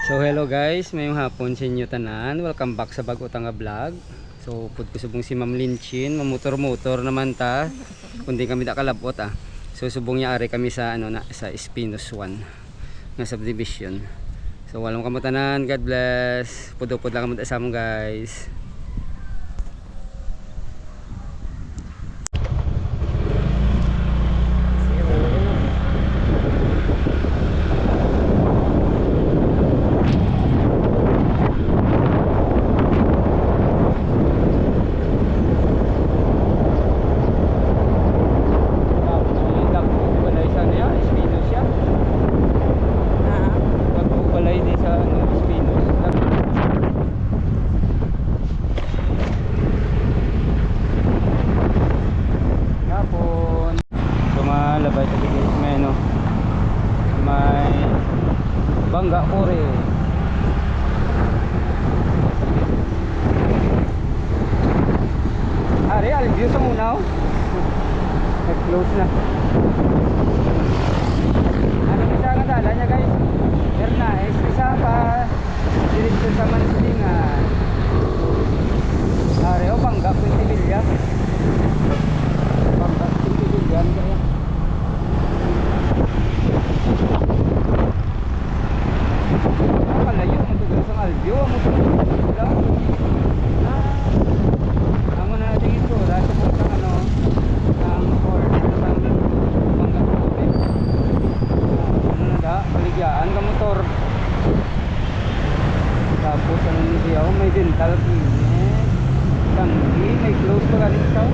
So hello guys, mayong hapon sa inyo tanan. Welcome back sa bagong nga vlog. So pud ko subong si Ma'am Linchin, mamotor-motor naman ta. Kundi kami da kalabot ah. So subong niya ari kami sa sa Espinos 1 nga subdivision. So walang kamutanan, God bless. Pud-pud lang kamo sa among guys. Bangga Kore. Ari, alview sa munaw. Nag-close na. Ano isa nga dala niya guys? Bernaes, isa pa diretso sa Mansilingan. Ari, o Bangga Quintilia. Bangga Quintilia. Nakalayo ang tugas ng alview. Ang mutuloy lang. Ang muna natin ito. Dahil sa puntang ang port ng Bangga Tubig. Ano na da? Baligyan ka motor. Tapos ano niya? May dental clinic. Tanggi. May close pa galing ito.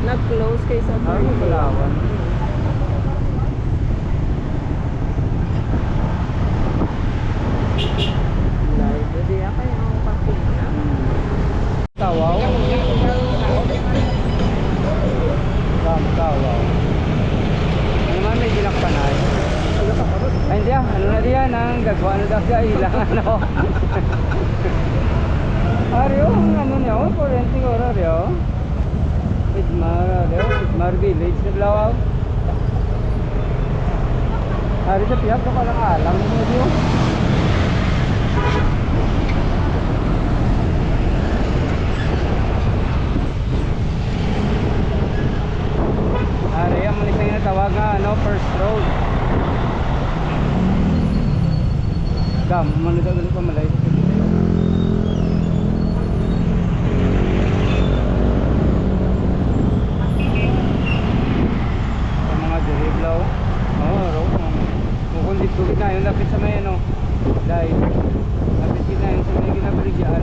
Nag-close kay sa Palawan. Live. Hindi ako yung parking na. Tawaw. Tawaw. Ano man may ginakpanay? Ay hindi ah. Ano na diyan ang gagawa na daga ilang ano. Aryo, ano niya? Kurente ko aryo. Idmar Village na Blawaw. Hari sa pihak ko palang alam mo diyo. Hari ang manisay na tawag nga first road. Gam, manudagalo pa malay. Tubig na yun, lapit sa may dahil lapit na yun sa may ginabaligyan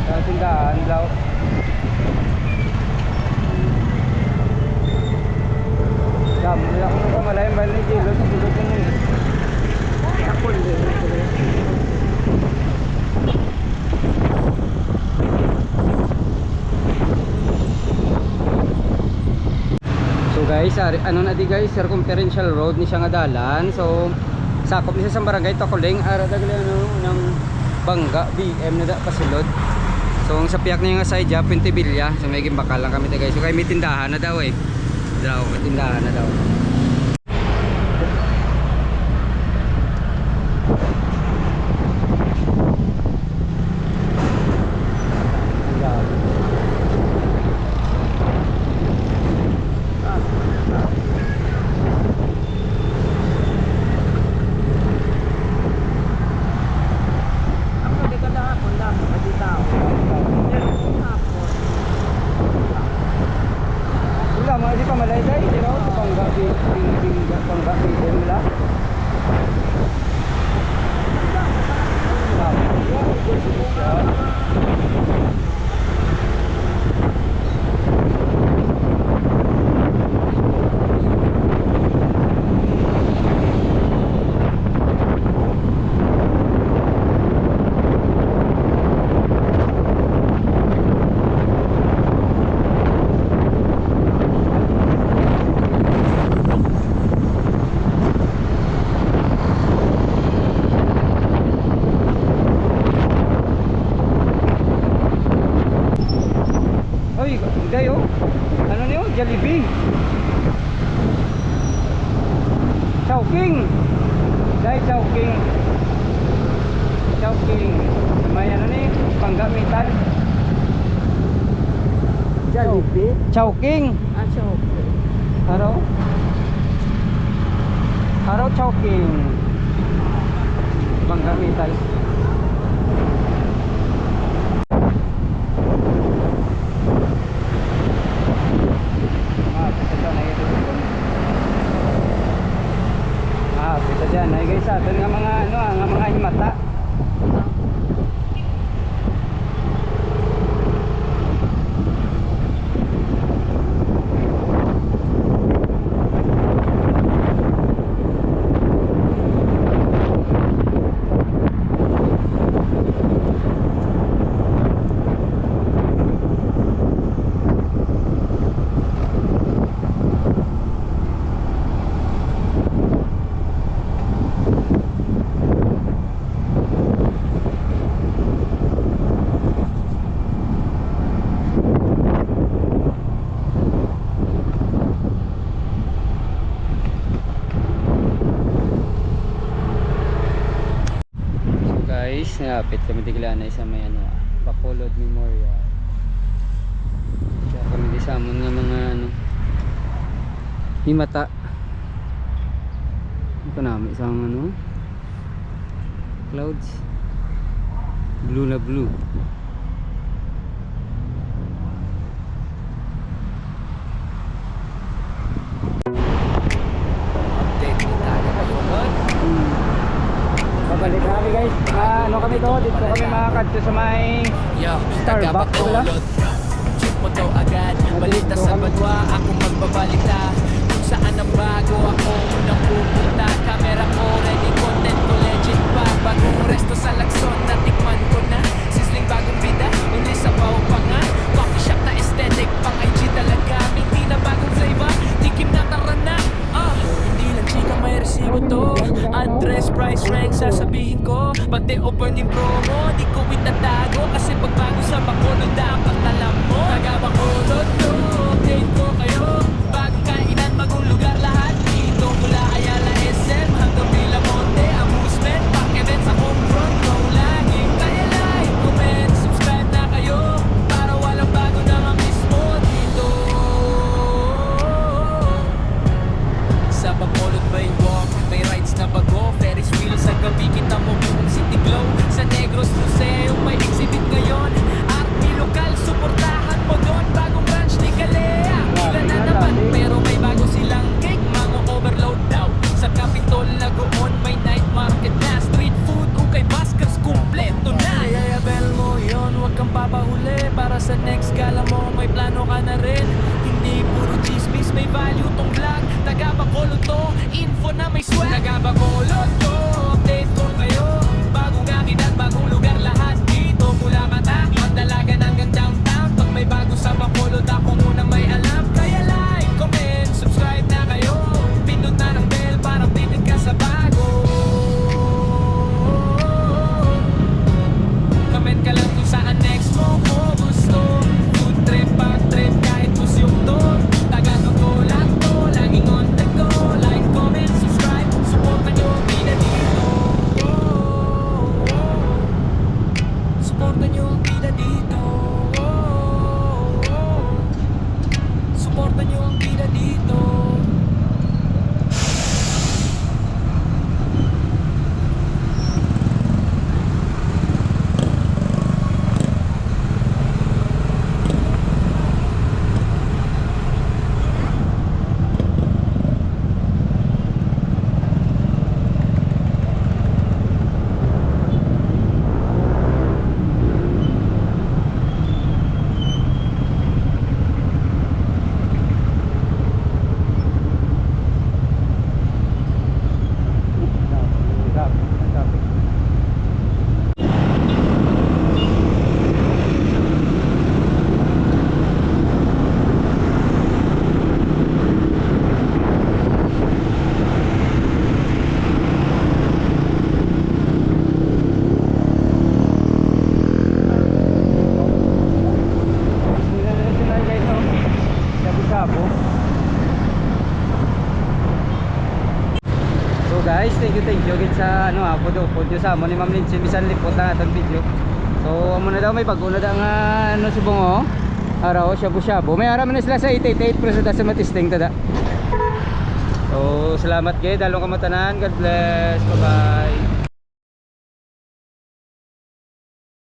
sa tindahan daw. Wala akong nagkamalayang bahal ni Jilo sa tulog ko nun ako din. So guys, ano na di guys, circumferential road ni siya nga dalan. So sakop ni siya sa barangay Takuling, ara dagli ng Bangga BM na da pasulod. So ang sapiak niya nga side ja Puentevilla, so may gimbakal lang kami guys. So kay may tindahan na daw eh. May tindahan na daw. Di pa malay guys, Bangga BM la. Chowking! Dahil Chowking. Chowking. May ano ni, panggamitan. Jollibee? Chowking. Ah, Chowking. Araw? Araw Chowking. Panggamitan. Kita dyan, ay guys, atin nga mga ano, nga mga himata. Guys, napit kami diglanay sa may ano, Bacolod Memorial. Kaya kami di samon nga mga ano, himata. Ito namin isang ano, clouds. Blue na blue. Babalik na kami guys. Ano kami to? Dito kami makakadto sa may Starbucks wala? Shoot mo to agad, balita sa badwa, ako magbabalita. Kung saan ang bago, ako unang pupunta. Camera ko, ready, content ko, legend pa. Bagong resto sa Lagson, natikman ko na. Sizzling bagong bida, hindi sa baw pa nga. Coffee shop na aesthetic, pang IG talaga. Hindi na bagong flavor, tikim na tara na. Hindi lang chika may resibo to. Address, price, rank, sasabihin ko. Pati opening promo, di ko itatago. Kasi pagbago sa Bacolod, dapat alam mo. Taga Bacolod to, update ko kayo. Bagong kainan, bagong lugar lahat. Dito mula Ayala SM hanggang Villamonte. Amusement, pack-events sa home front. Go laging kaya like, comment, subscribe na kayo. Para walang bago na mismo dito. Sa Bacolod may walk, may rides na bago. Ferris wheel sa gabi, kita mo buong city glow. Sa Negros Museo may exhibit ngayon. Art ni lokal, suportahan mo doon. Bagong branch ni Galea, ilan na naman pero may bago silang cake. Mga overload daw. Sa Capitol Lagoon may night market na. Street food, ukay baskers, kumpleto na. Yayabel mo yon, huwag kang papahuli. Para sa next gala mo, may plano ka na rin. Hindi puro chismis, may value tong vlog. Taga Bacolod to, info na may swag. Taga Bacolod to, update ko kayo. Bagong akin at bagong lugar lahat dito. Mula Mata, Mandalagan hanggang downtown. Pag may bago sa Bacolod, ako muna may alam. Kaya like, comment, subscribe na kayo. Pindot na ng bell para updated ka sa bago. Comment ka lang kung saan next mo ko gusto. Food trip, bad trip, kahit museum to. Tagalog ko lang to, laging on the go. Like, comment, subscribe, support nyo, pina dito. video gid sa ano pud sa mo ni Ma'am Lindsay bisan lipot na atong video. So amo na daw may pag-una da nga ano subong oh. Araw shabu-shabu. May ara man na sila sa 88 pero sa matisting tada. So salamat gid dalong kamatanan. God bless. Bye-bye.